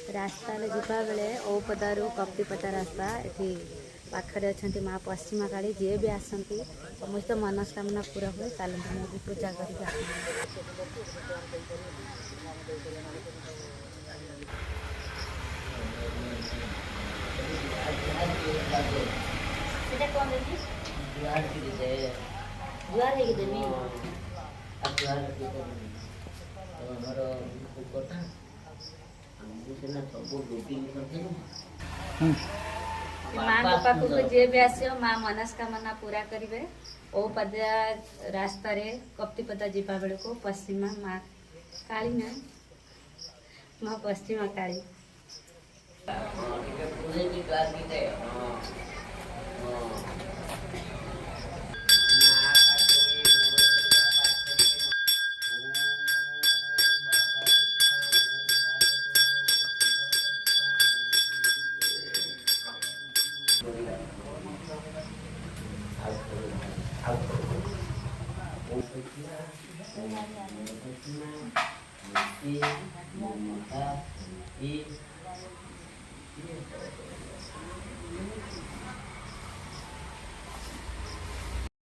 रास्ता जावा बेले औपदारू कप्तिपटा रास्ता ये पाखरे अच्छा माँ पश्चिमा काली जी भी आसती समस्त मनस्कामना पूरा हुए चलते मैं भी पूजा करके माँ पाखक जी भी आस माँ मनस्कामना पूरा करेंगे औपदा रास्ता कप्तिपदा जावा बेल को पश्चिमा माँ काली ना माँ पश्चिमा काली